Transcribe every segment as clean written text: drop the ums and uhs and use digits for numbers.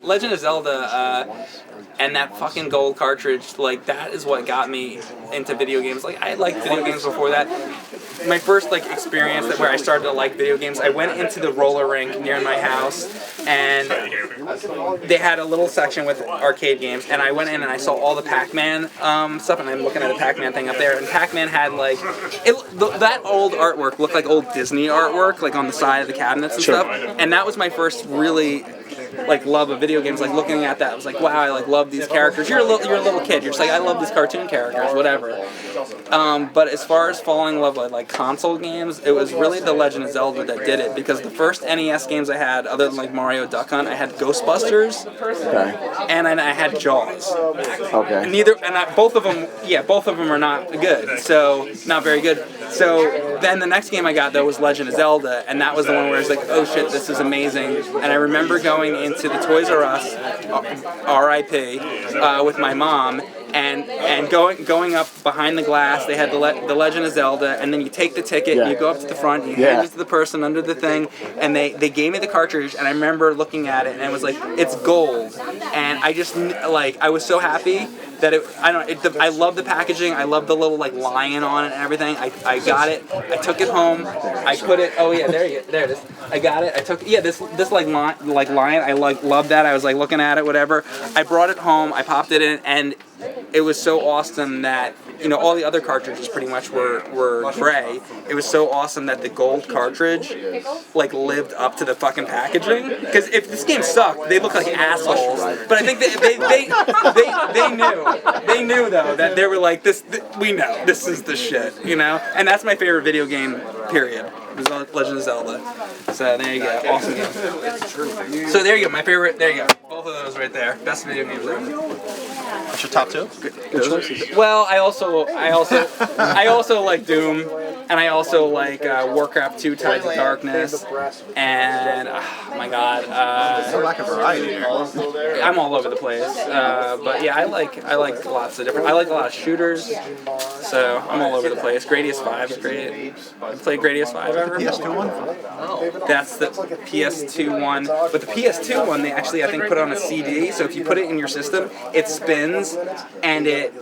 Legend of Zelda, and that fucking gold cartridge, like, that is what got me into video games. Like, I liked video games before that. My first, like, experience where I started to like video games, I went into the roller rink near my house, and they had a little section with arcade games, and I went in and I saw all the Pac-Man stuff, and I'm looking at a Pac-Man thing up there, and Pac-Man had, like, that old artwork looked like old Disney artwork, like, on the side of the cabinets and stuff, and that was my first really, like, love of video games. Like, looking at that, I was like, wow, I, like, love these characters. You're a little kid, you're just like, I love these cartoon characters, whatever. But as far as falling in love with, like, console games, it was really The Legend of Zelda that did it, because the first NES games I had, other than, like, Mario Duck Hunt, I had Ghostbusters, and then I had Jaws. Both of them are not good, so, not very good. So, then the next game I got, though, was Legend of Zelda, and that was the one where I was like, oh shit, this is amazing. And I remember going into the Toys R Us, R.I.P., with my mom, and going up behind the glass. They had the Legend of Zelda, and then you take the ticket, and you go up to the front, and you hand it to the person under the thing, and they gave me the cartridge, and I remember looking at it, and it was like, it's gold, and I just, like, I was so happy that I love the packaging, I love the little, like, lion on it and everything. I got it, I took it home, I put it, oh yeah, there it is. I got it, I took, this like lion, I like loved that, I was like looking at it, whatever. I brought it home, I popped it in, and it was so awesome that, you know, all the other cartridges pretty much were gray. It was so awesome that the gold cartridge, like, lived up to the fucking packaging. Because if this game sucked, they looked like assholes. But I think they knew though, that they were like, we know, this is the shit, you know? And that's my favorite video game, period. It was Legend of Zelda. So there you go, awesome game. So there you go, my favorite, there you go. Both of those right there, best video games ever. What's your top two? Well, I also like Doom, and I also like Warcraft 2: Tides of Darkness, and oh my god, lack of variety. I'm all over the place, but yeah, I like lots of different. I like a lot of shooters, so I'm all over the place. Gradius 5 is great. You played Gradius 5 ever? PS2 one? That's the PS2 one, but the PS2 one they actually I think put on a CD, so if you put it in your system, it spins, and it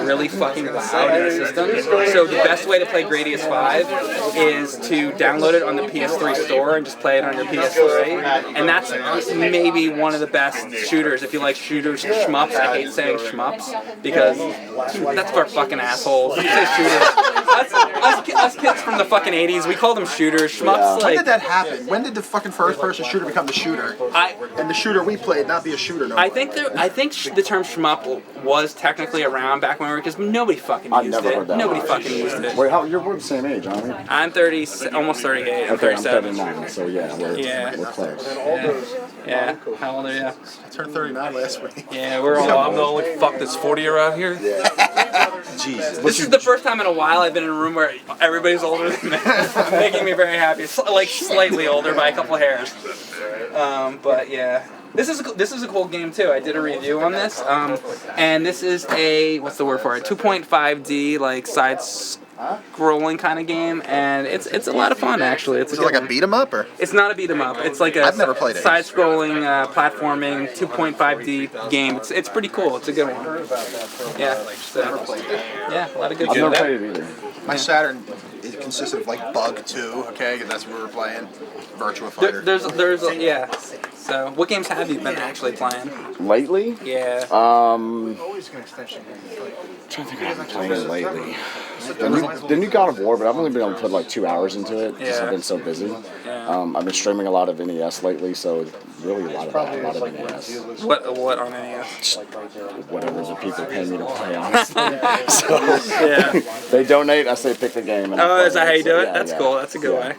really fucking loud in the system. So the best way to play Gradius 5 is to download it on the PS3 store and just play it on your PS3. And that's maybe one of the best shooters. If you like shooters, shmups, I hate saying shmups because that's for fucking assholes. You say shooters. Us kids from the fucking 80s, we call them shooters. Shmups, when did that happen? When did the fucking first-person shooter become the shooter? And the shooter we played not be a shooter no more? I think the term shmup was technically around back when we were, because nobody fucking used it. Heard that. Nobody fucking used it. Wait, we're the same age, aren't we? I'm 30, almost 38. I'm 37. I'm 39, so we're close. Yeah. How old are you? I turned 39 last week. Yeah, we're all. I'm the only fuck that's 40 around here. Jesus. This is the first time in a while I've been in a room where everybody's older than me, making me very happy. Like slightly older by a couple hairs. But yeah. This is a cool game too. I did a review on this, and this is a, what's the word for it? 2.5D like side scrolling kind of game, and it's a lot of fun actually. Is it like a beat 'em up or? It's not a beat 'em up. It's like a I've never played it. Side scrolling platforming 2.5D game. It's pretty cool. It's a good one. Yeah. So, Never played it. yeah, a lot of good. I've never played it either. My Saturn it consisted of like Bug 2, okay, that's what we were playing. Virtua Fighter. There's yeah. So, what games have you been actually playing? Lately? Yeah. I'm trying to think what I've been playing lately. The new God of War, but I've only been able to put like 2 hours into it because I've been so busy. Yeah. I've been streaming a lot of NES lately, so really a lot of NES. What on NES? Whatever the people pay me to play, honestly. So Yeah. they donate, I say pick the game. And Oh, is that how you do it? Yeah, That's yeah. cool. That's a good way.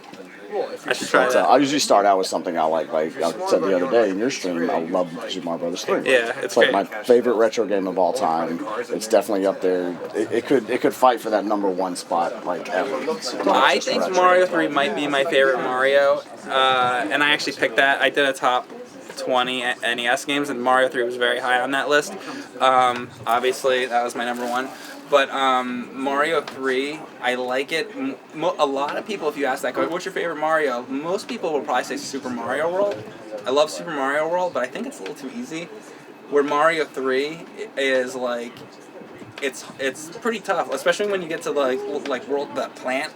I should try But, that. I usually start out with something I like I said the other day in your stream, I love Super Mario Bros. 3. Yeah, it's like great. my favorite retro game of all time. It's definitely up there. It could fight for that #1 spot like ever. I think Mario 3 might be my favorite Mario, and I actually picked that. I did a top 20 NES games, and Mario 3 was very high on that list. Obviously, that was my #1. But Mario 3, I like it. A lot of people, if you ask that question, what's your favorite Mario? Most people will probably say Super Mario World. I love Super Mario World, but I think it's a little too easy. Where Mario 3 is like, it's pretty tough, especially when you get to like world the plant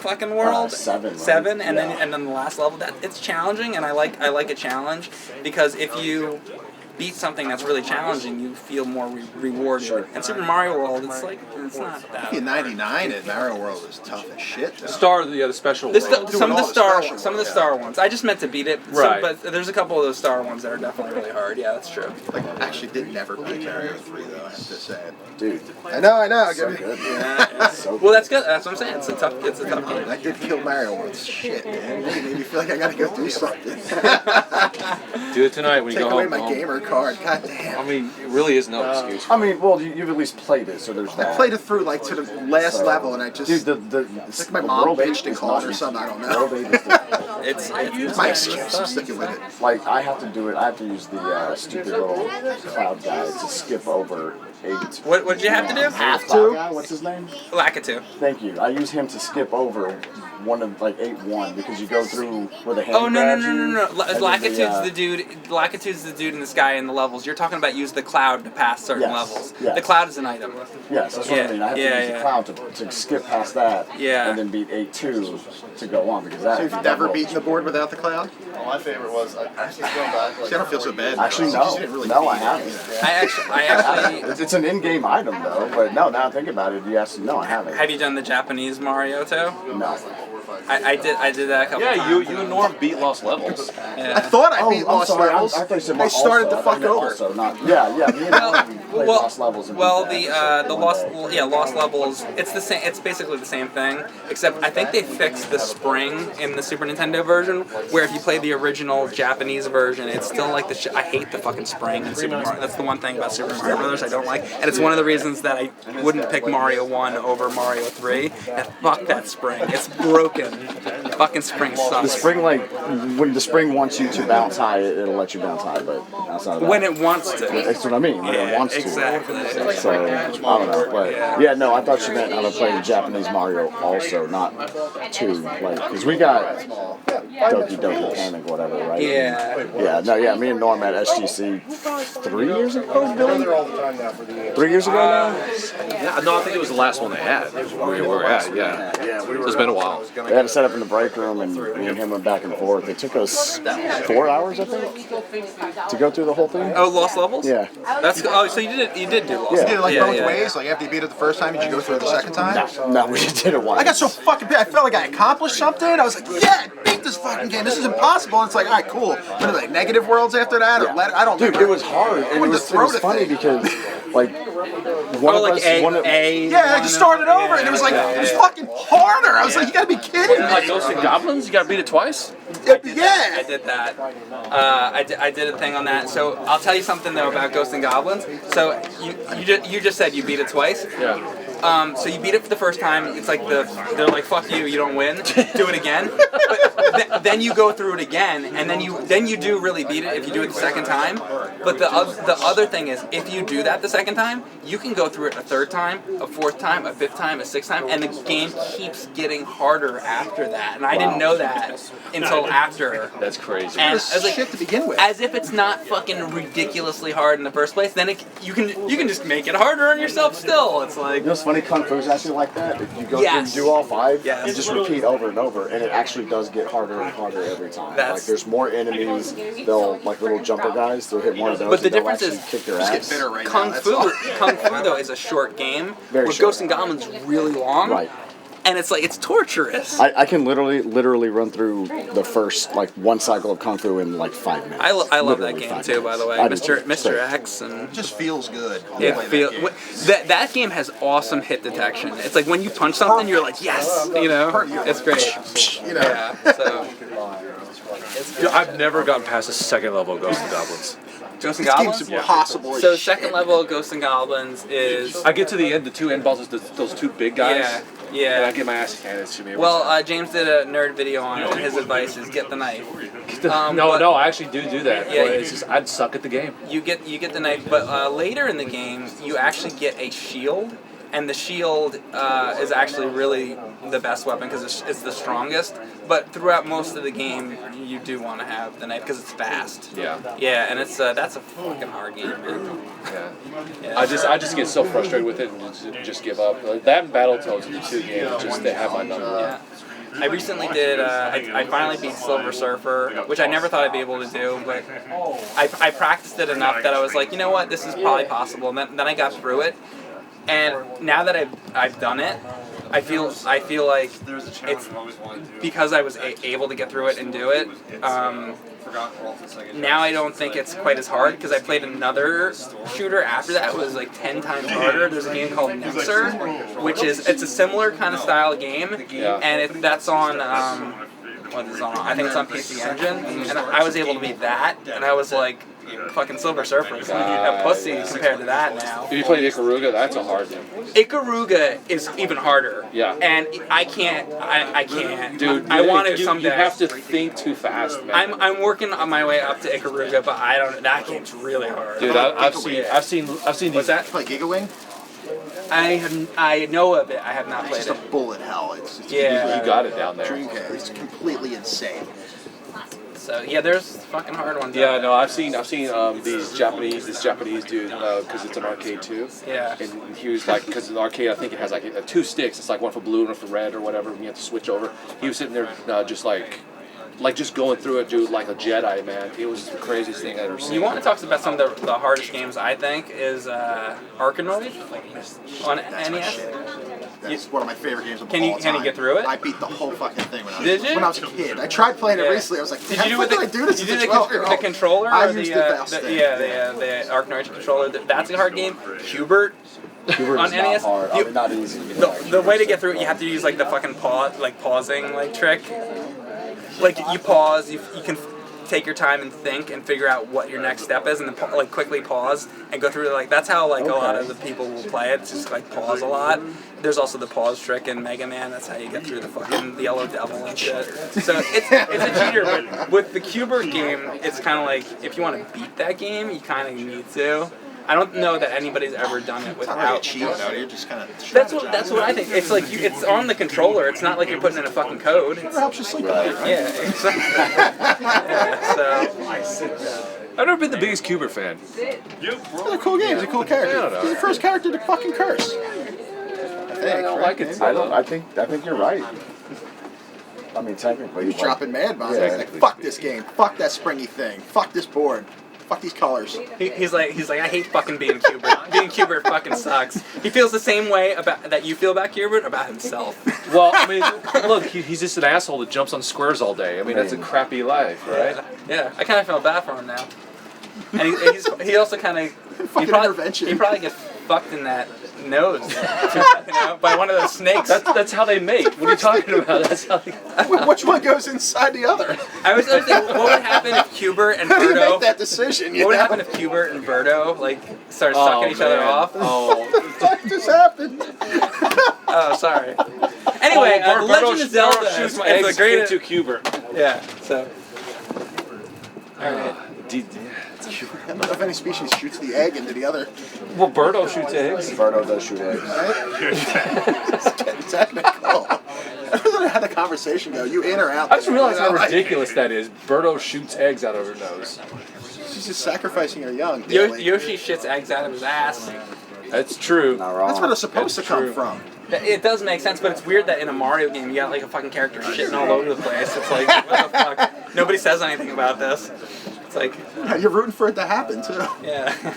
fucking world. 7, right? 7, and then the last level. That it's challenging, and I like a challenge because if you beat something that's really challenging, you feel more rewarded. Sure. And Super Mario World, it's like it's not that. 99 at Mario World is tough as shit. Though. The special Some world. of the star special some of the ones, star ones. I just meant to beat it. Right. But there's a couple of those star ones that are definitely really hard. Yeah, that's true. Like, actually did never beat Mario 3 though. I have to say. Dude, I know. so Give me- good. Yeah. So Well, that's good. That's what I'm saying. It's a tough game. I did kill Mario once. Shit, man. It made me feel like I gotta go do something. Do it tonight when you Take go away home. my gamer card. God damn. I mean, it really is no excuse. I mean, well, you've at least played it, so there's that. I played it through like to the last level, and I just Dude, it's like my mom bitched and called or something. I don't know. It's My excuse. I'm sticking with it. Like, I have to do it. I have to use the stupid little cloud guy to skip over 8. What did you have to do? Have to? Guy, what's his name? Lakitu. Thank you. I use him to skip over one of like 8-1 because you go through where the hand Oh no. grabs you, and then Lakitude's the dude. Lakitude's the dude in the sky in the levels. You're talking about use the cloud to pass certain Yes, levels. yes. The cloud is an item. Yes, that's what I mean. I have to use the cloud to skip past that, Yeah. and then beat 8-2 to go on because that. So you've never beaten the board without the cloud? Well, my favorite was actually going back. See, I don't feel so bad. Actually, Since you didn't no, really no, beat I it. haven't. I actually. It's an in-game item though, but no. Now I think about it, yes, no, I haven't. Have you done the Japanese Mario too? No. I did that a couple Yeah, times. you and Norm beat Lost Levels. I Yeah. thought I beat I'm Lost sorry. Levels. I thought you said I started also. the fuck I meant over. Also, not, yeah. Me and Norm played Lost Levels. And Well, beat the that Lost one day. Lost Levels. It's the same. It's basically the same thing, except I think they fixed the spring in the Super Nintendo version. Where if you play the original Japanese version, it's still like the. I hate the fucking spring in Super Mario. That's the one thing about Super Mario Brothers I don't like, and it's one of the reasons that I wouldn't pick Mario 1 over Mario 3. And fuck that spring. It's broken. Fucking spring sucks. The spring, like when the spring wants you to bounce high, it'll let you bounce high, but outside of that, When it wants to. that's what I mean. When it wants exactly. to. So I don't know, but yeah, no, I thought you meant how to play the Japanese Mario also, not 2, like because we got Doki Doki Panic, whatever, right? Yeah. Yeah, no, yeah. Me and Norm at SGC 3 years ago, Billy. 3 years ago now. Yeah, no, I think it was the last one they had. Where we were at, yeah. So it's been a while. They had to set up in the break room, and me and him went back and forth. It took us 4 hours, I think, to go through the whole thing. Oh, Lost Levels? Yeah. That's so you did do Lost. Yeah. You did it like Yeah, both yeah. ways? Like after you beat it the first time, did you go through it the second time? No, we just did it once. I got so fucking pissed. I felt like I accomplished something. I was like, yeah, I beat this fucking game. This is impossible. And it's like, all right, cool. What are they, negative worlds after that? Or I don't Dude, remember. it was hard, and it wanted to was throw the funny thing. because, like, one Oh, of like us, Yeah, I just started over, and it was like, it was fucking harder. I was like, you gotta be kidding me. Like Ghosts and Goblins, you gotta beat it twice? I Yeah. did that. I did a thing on that. So I'll tell you something though about Ghosts and Goblins. So you just said you beat it twice. Yeah. So you beat it for the first time. It's like they're like fuck you, you don't win. Do it again. But then you go through it again, and then you do really beat it if you do it the second time. But the other thing is, if you do that the second time, you can go through it a third time, a fourth time, a fifth time, a sixth time, and the game keeps getting harder after that. And I didn't know that until after. That's crazy. And I This was like, shit to begin with. as if it's not fucking ridiculously hard in the first place, then you can just make it harder on yourself still. It's like, You know what's funny? Kung Fu's actually like that. If you go Yes. through, do all 5, Yes. you just repeat over and over, and it actually does get harder and harder every time. Like, there's more enemies. They'll, like little jumper guys, they'll hit one of those, But the and they'll difference actually is- kick your Just get ass. bitter right Kung now. That's Fu, all. Kung Fu though is a short game. Very where short. Ghosts and Goblins is really long. Right. And it's like it's torturous. I can literally run through the first, like, one cycle of Kung Fu in, like, 5 minutes. I love that Literally game 5 too, by minutes. the way. I do Mr. too. Mr. So- X and It just feels good. it playing feel that game. that game has awesome hit detection. It's like when you punch something, you're like yes, you know. It's great. You know. Yeah. So Yeah, I've never gotten past the second level of Ghosts and Goblins. Ghosts and This game's Goblins. impossible. as So shit. second level of Ghosts and Goblins is I get to the end, the 2 end bosses, those 2 big guys. yeah. And I get my ass handed to me. every Well, time. James did a nerd video on it, and his advice is get the knife. no, but- I actually do that. Yeah, but you- it's just I'd suck at the game. You get the knife, but later in the game, you actually get a shield and the shield is actually really the best weapon because it's the strongest. But throughout most of the game, you do want to have the knife because it's fast. Yeah. Yeah, and it's that's a fucking hard game, man. Yeah. Yeah. I just get so frustrated with it and just give up. Like, that and Battletoads are the two games just they have my number. Yeah. I recently did, I finally beat Silver Surfer, which I never thought I'd be able to do, but I practiced it enough that I was like, you know what, this is probably possible. And then I got through it, and now that I've done it, I feel like it's because I was able to get through it and do it. Now I don't think it's quite as hard because I played another shooter after that. It was like 10 times harder. There's a game called Nexer, which it's a similar kind of style game, and that's on what is it on? I think it's on PC Engine, and I was able to beat that, and I was like, fucking Silver Surfer is a pussy compared to that now. If you played Ikaruga, that's a hard one. Ikaruga is even harder. Yeah. And I can't. Dude, I want to someday. You have to think too fast, man. I'm working on my way up to Ikaruga, but I don't. That game's really hard. Dude, I've seen What's these. that? Play Gigawing? I know of it. I have not played It's just it. a bullet hell. It's Yeah. You got it down there. Dreamcast. It's completely insane. So yeah, there's fucking hard ones. Yeah, out no, I've seen this Japanese dude, because it's an arcade too. Yeah. And he was like, because the arcade, I think it has like 2 sticks. It's like one for blue and one for red or whatever. And you have to switch over. He was sitting there just just going through it, dude, like a Jedi, man. It was the craziest thing I've ever seen. You want to talk about some of the hardest games? I think is Arkanoid on NES. That's one of my favorite games of all Can you get through it? I beat the whole fucking thing when Did you? when I was a kid. I tried playing it Yeah. recently. I was like, Did you do did I do this? Did you as do a 12-year-old? the controller? I or used the, the best thing. the Arkanoid controller. That's a hard game. Hubert. Hubert On is not NES, hard. I mean, not easy. The way to get through it, you have to use like the fucking pausing like trick. Like you pause, you can take your time and think and figure out what your next step is, and then like quickly pause and go through it. Like that's how like a lot of the people will play it. It's just like pause a lot. There's also the pause trick in Mega Man. That's how you get through the fucking Yellow Devil and shit. So it's a cheater, but with the Qbert game, it's kind of like if you want to beat that game, you kind of need to. I don't know that anybody's ever done it It's not really a without. cheat, though. You're just kind of. That's what I think. It's like it's on the controller. It's not like you're putting in a fucking code. It helps you sleep at night, right? Yeah, exactly. Yeah, so I've never been the biggest Qbert fan. It's a cool game. It's a cool character. I don't know. He's the first character to fucking curse. I don't like it. I think you're right. I mean, technically, He's dropping mad bombs. Yeah. He's like, fuck this game. Fuck that springy thing. Fuck this board. Fuck these colors. he's like I hate fucking being Qbert. Being Qbert fucking sucks. He feels the same way that you feel about Qbert about himself. Well, I mean, look, he's just an asshole that jumps on squares all day. I mean, that's a crappy life, right? Yeah, I kind of feel bad for him now. And he also kind of Fucking intervention. He probably gets fucked in that nose, by one of those snakes. That's how they mate. What are you talking about? That's how they... Which one goes inside the other? I was thinking, what would happen if Qbert and How do you make Birdo? that decision? What would happen if Qbert and Birdo started sucking each other off? Oh, What the fuck just happened? Oh, sorry. Anyway, Legend of Zelda shoots is my the eggs greatest. into Qbert. Yeah. So. All right. I don't know if any species shoots the egg into the other. Well, Birdo shoots eggs. Birdo does shoot eggs. It's getting technical. I don't know how the conversation go. You in or out? I just realized how Like, ridiculous that is. Birdo shoots eggs out of her nose. She's just sacrificing her young. daily. Yoshi shits eggs out of his ass. That's true. Not wrong. That's where they're supposed to come true. from. It does make sense, but it's weird that in a Mario game you got like a fucking character shitting all over the place. It's like, what the fuck? Nobody says anything about this. It's like, Yeah, you're rooting for it to happen too. yeah.